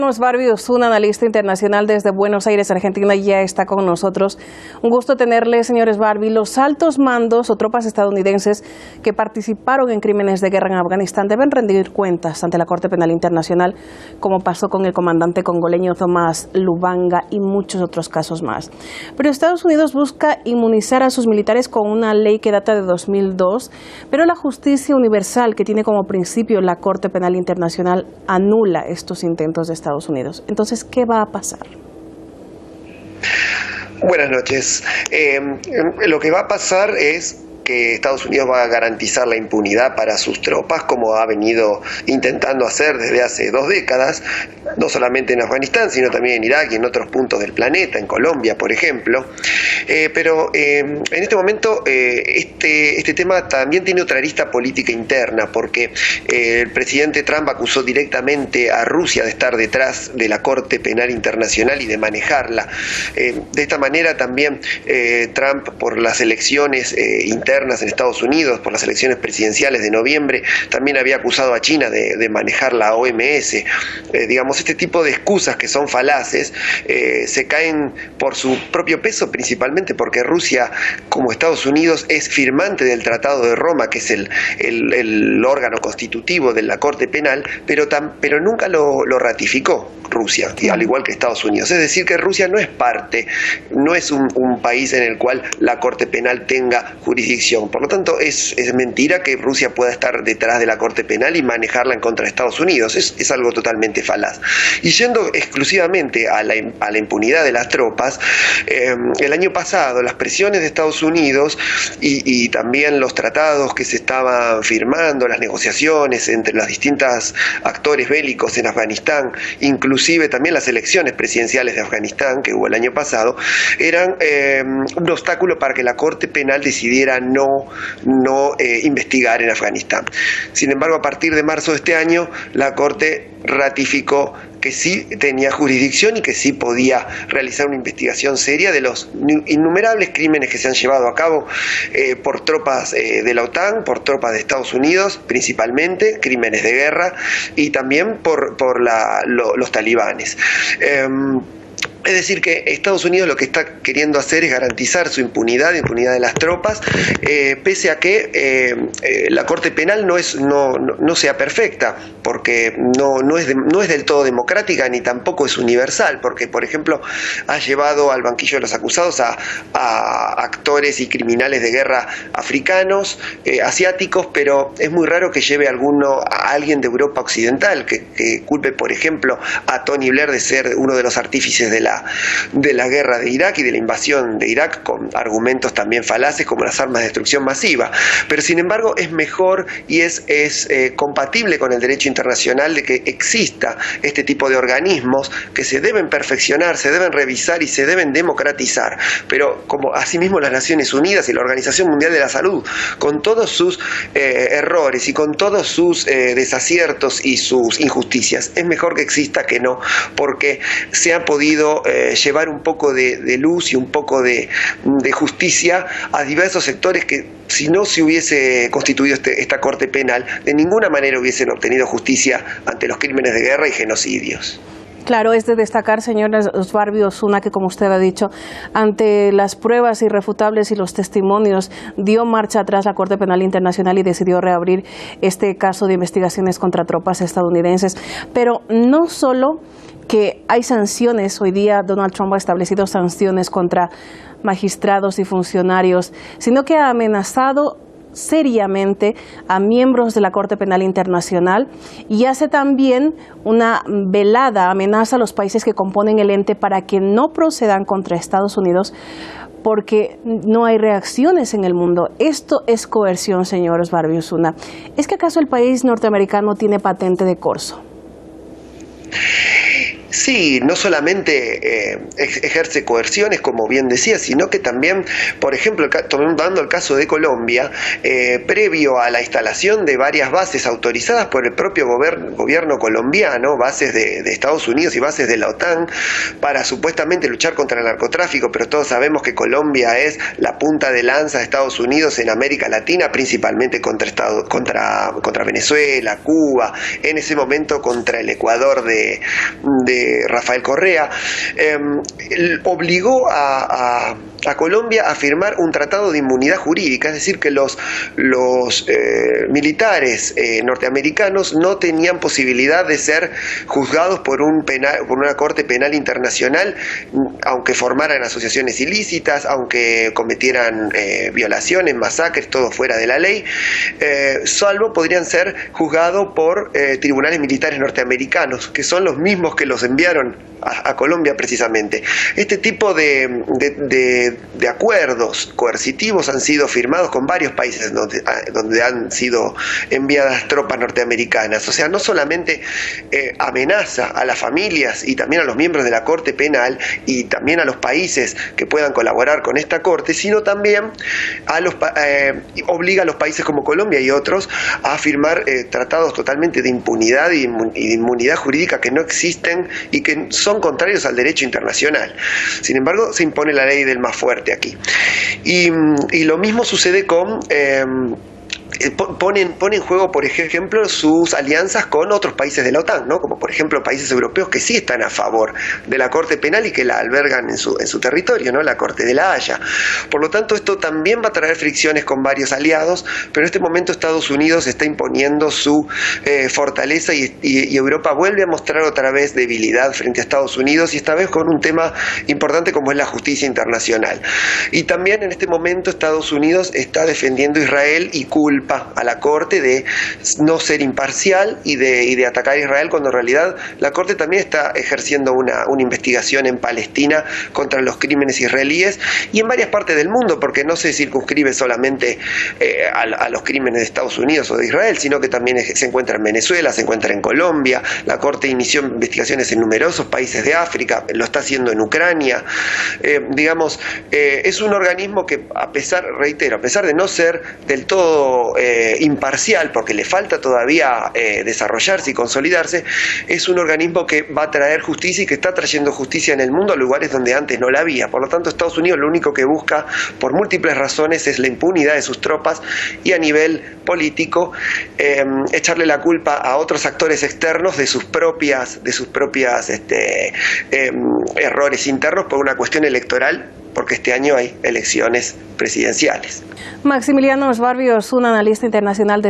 Barbie Osuna, analista internacional desde Buenos Aires, Argentina, ya está con nosotros. Un gusto tenerle, señores Barbie. Los altos mandos o tropas estadounidenses que participaron en crímenes de guerra en Afganistán deben rendir cuentas ante la Corte Penal Internacional, como pasó con el comandante congoleño Thomas Lubanga y muchos otros casos más. Pero Estados Unidos busca inmunizar a sus militares con una ley que data de 2002, pero la justicia universal que tiene como principio la Corte Penal Internacional anula estos intentos de Estados Unidos. Entonces, ¿qué va a pasar? Buenas noches. Lo que va a pasar es que Estados Unidos va a garantizar la impunidad para sus tropas, como ha venido intentando hacer desde hace 2 décadas, no solamente en Afganistán, sino también en Irak y en otros puntos del planeta, en Colombia, por ejemplo. Pero en este momento este tema también tiene otra arista política interna, porque el presidente Trump acusó directamente a Rusia de estar detrás de la Corte Penal Internacional y de manejarla. De esta manera también Trump, por las elecciones internas en Estados Unidos, por las elecciones presidenciales de noviembre, también había acusado a China de manejar la OMS. Digamos, este tipo de excusas que son falaces se caen por su propio peso, principalmente porque Rusia, como Estados Unidos, es firmante del Tratado de Roma, que es el órgano constitutivo de la Corte Penal, pero nunca lo ratificó Rusia, al igual que Estados Unidos. Es decir, que Rusia no es parte, no es un país en el cual la Corte Penal tenga jurisdicción. Por lo tanto, es mentira que Rusia pueda estar detrás de la Corte Penal y manejarla en contra de Estados Unidos. Es algo totalmente falaz. Y yendo exclusivamente a la impunidad de las tropas, el año pasado las presiones de Estados Unidos y también los tratados que se estaban firmando, las negociaciones entre los distintos actores bélicos en Afganistán, inclusive también las elecciones presidenciales de Afganistán que hubo el año pasado, eran un obstáculo para que la Corte Penal decidiera no investigar en Afganistán. Sin embargo, a partir de marzo de este año, la Corte ratificó que sí tenía jurisdicción y que sí podía realizar una investigación seria de los innumerables crímenes que se han llevado a cabo por tropas de la OTAN, por tropas de Estados Unidos, principalmente, crímenes de guerra, y también por los talibanes. Es decir, que Estados Unidos lo que está queriendo hacer es garantizar su impunidad de las tropas, pese a que la Corte Penal no sea perfecta, porque no es del todo democrática ni tampoco es universal, porque, por ejemplo, ha llevado al banquillo de los acusados a actores y criminales de guerra africanos, asiáticos, pero es muy raro que lleve a alguien de Europa Occidental, que culpe, por ejemplo, a Tony Blair de ser uno de los artífices de la guerra de Irak y de la invasión de Irak, con argumentos también falaces como las armas de destrucción masiva. Pero sin embargo es mejor y es compatible con el derecho internacional de que exista este tipo de organismos que se deben perfeccionar, se deben revisar y se deben democratizar. Pero como asimismo las Naciones Unidas y la Organización Mundial de la Salud, con todos sus errores y con todos sus desaciertos y sus injusticias, es mejor que exista que no, porque se ha podido llevar un poco de luz y un poco de justicia a diversos sectores que, si no se hubiese constituido esta Corte Penal, de ninguna manera hubiesen obtenido justicia ante los crímenes de guerra y genocidios. Claro, es de destacar, señor Barbie Osuna, que como usted ha dicho, ante las pruebas irrefutables y los testimonios, dio marcha atrás la Corte Penal Internacional y decidió reabrir este caso de investigaciones contra tropas estadounidenses. Pero no solo que hay sanciones, hoy día Donald Trump ha establecido sanciones contra magistrados y funcionarios, sino que ha amenazado seriamente a miembros de la Corte Penal Internacional y hace también una velada amenaza a los países que componen el ente para que no procedan contra Estados Unidos porque no hay reacciones en el mundo. Esto es coerción, señor Barbie Osuna. ¿Es que acaso el país norteamericano tiene patente de corso? Sí, no solamente ejerce coerciones, como bien decía, sino que también, por ejemplo, tomando el caso de Colombia, previo a la instalación de varias bases autorizadas por el propio gobierno colombiano, bases de Estados Unidos y bases de la OTAN, para supuestamente luchar contra el narcotráfico, pero todos sabemos que Colombia es la punta de lanza de Estados Unidos en América Latina, principalmente contra Venezuela, Cuba, en ese momento contra el Ecuador de Rafael Correa, obligó a Colombia a firmar un tratado de inmunidad jurídica, es decir, que los militares norteamericanos no tenían posibilidad de ser juzgados por una corte penal internacional, aunque formaran asociaciones ilícitas, aunque cometieran violaciones, masacres, todo fuera de la ley, salvo podrían ser juzgados por tribunales militares norteamericanos, que son los mismos que los enviaron a Colombia precisamente. Este tipo de acuerdos coercitivos han sido firmados con varios países donde han sido enviadas tropas norteamericanas. O sea, no solamente amenaza a las familias y también a los miembros de la Corte Penal y también a los países que puedan colaborar con esta Corte, sino también obliga a los países como Colombia y otros a firmar tratados totalmente de impunidad y de inmunidad jurídica que no existen y que son contrarios al derecho internacional. Sin embargo, se impone la ley del más fuerte aquí. Y lo mismo sucede con... pone en juego, por ejemplo, sus alianzas con otros países de la OTAN, ¿no? Como por ejemplo países europeos que sí están a favor de la Corte Penal y que la albergan en su territorio, ¿no? La Corte de la Haya. Por lo tanto, esto también va a traer fricciones con varios aliados, pero en este momento Estados Unidos está imponiendo su fortaleza y Europa vuelve a mostrar otra vez debilidad frente a Estados Unidos, y esta vez con un tema importante como es la justicia internacional. Y también en este momento Estados Unidos está defendiendo a Israel y culpa a la Corte de no ser imparcial y de atacar a Israel, cuando en realidad la Corte también está ejerciendo una investigación en Palestina contra los crímenes israelíes y en varias partes del mundo, porque no se circunscribe solamente a los crímenes de Estados Unidos o de Israel, sino que también se encuentra en Venezuela, se encuentra en Colombia. La Corte inició investigaciones en numerosos países de África, lo está haciendo en Ucrania. Es un organismo que, a pesar de no ser del todo imparcial, porque le falta todavía desarrollarse y consolidarse, es un organismo que va a traer justicia y que está trayendo justicia en el mundo a lugares donde antes no la había. Por lo tanto, Estados Unidos lo único que busca, por múltiples razones, es la impunidad de sus tropas y a nivel político echarle la culpa a otros actores externos de sus propias errores internos por una cuestión electoral, porque este año hay elecciones presidenciales. Maximiliano Sbarbios, un analista internacional de